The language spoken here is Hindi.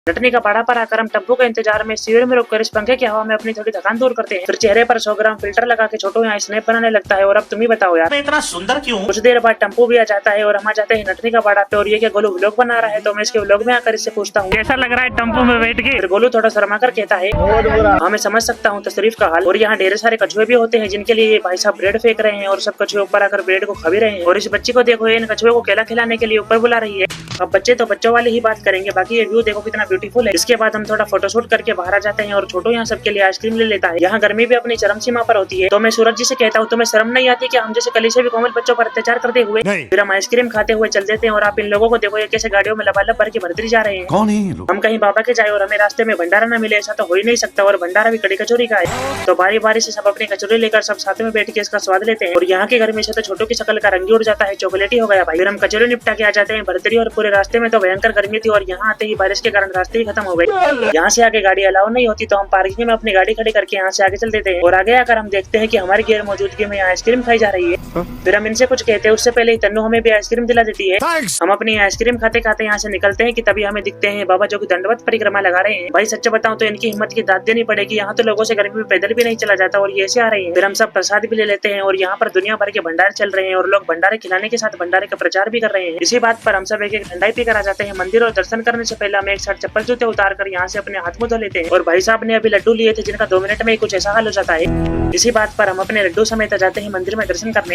नटनी का पाड़ा पर आकर हम टेम्पो के इंतजार में शिविर में रुककर इस पंखे की हवा में अपनी थोड़ी थकान दूर करते हैं। फिर चेहरे पर 100 ग्राम फिल्टर लगा के छोटू यहाँ स्नैप बनाने लगता है। और अब तुम ही बताओ यार, मैं इतना सुंदर क्यों? कुछ देर बाद टेम्पो भी आ जाता है और हम आ जाते हैं नटनी का पाड़ा पे। और ये क्या गोलू व्लॉग बना रहा है? तो मैं इसके व्लॉग में आकर इससे पूछता हूँ कैसा लग रहा है टेम्पो में बैठ के। फिर गोलू थोड़ा शर्मा कर कहता है हाँ मैं समझ सकता हूँ तशरीफ का हाल। और यहाँ ढेर सारे कछुए भी होते हैं जिनके लिए भाई साहब ब्रेड फेंक रहे हैं और सब कछुए ऊपर आकर ब्रेड को खा भी रहे हैं। और इस बच्ची को देखो, इन कछुए को केला खिलाने के लिए ऊपर बुला रही है। अब बच्चे तो बच्चों वाली ही बात करेंगे, बाकी ये व्यू देखो कितना ब्यूटीफुल है। इसके बाद हम थोड़ा फोटोशूट करके बाहर आ जाते हैं और छोटू यहाँ सबके लिए आइसक्रीम ले लेता है। यहाँ गर्मी भी अपनी चरम सीमा पर होती है। तो मैं सूरज जी से कहता हूँ तुम्हें शर्म नहीं आती कि हम जैसे कली से भी कोमल बच्चों पर अत्याचार करते हुए। फिर हम आइसक्रीम खाते हुए चल देते हैं और आप इन लोगों को देखो ये कैसे गाड़ियों में लबालब भर के भरतरी जा रहे हैं। कौन है ये लोग? हम कहीं बाबा के जाए और हमें रास्ते में भंडारा न मिले, ऐसा तो हो ही नहीं सकता। और भंडारा भी कड़ी कचौरी का है। तो बारी बारी से सब अपनी कचौरी लेकर सब साथ में बैठ के इसका स्वाद लेते हैं। और यहाँ की गर्मी से तो छोटू की शक्ल का रंग उड़ जाता है, चॉकलेटी हो गया भाई। फिर हम कचौरी निपटा के आ जाते हैं भरतरी। और पूरे रास्ते में तो भयंकर गर्मी थी और यहाँ आते ही बारिश के कारण रास्ते ही खत्म हो गए। यहाँ से आगे गाड़ी अलाउ नहीं होती, तो हम पार्किंग में अपनी गाड़ी खड़ी करके यहाँ से आगे चल देते हैं। और आगे आकर हम देखते हैं कि हमारी गैर मौजूदगी में आइसक्रीम खाई जा रही है। फिर हम इनसे कुछ कहते हैं, उससे पहले ही तन्नू हमें भी आइसक्रीम दिला देती है। हम अपनी आइसक्रीम खाते खाते यहाँ से निकलते हैं कि तभी हमें दिखते हैं बाबा जो की दंडवत परिक्रमा लगा रहे हैं। भाई सच्चा बताऊं तो इनकी हिम्मत की दाद देनी पड़ेगी। यहाँ तो लोगों से गर्मी में पैदल भी नहीं चला जाता और ये ऐसे आ रहे हैं। फिर हम सब प्रसाद भी ले लेते हैं और यहाँ पर दुनिया भर के भंडारे चल रहे हैं और लोग भंडारे खिलाने के साथ भंडारे का प्रचार भी कर रहे हैं। इसी बात पर हम सब एक एक ठंडाई पीकर आ जाते हैं मंदिर। और दर्शन करने से पहले हम एक साथ चप्पल जूते उतार कर यहाँ से अपने हाथ मुंह धो लेते हैं। और भाई साहब ने अभी लड्डू लिए थे जिनका 2 मिनट में ही कुछ ऐसा हाल हो जाता है। इसी बात पर हम अपने लड्डू समेत जाते हैं मंदिर में दर्शन करने।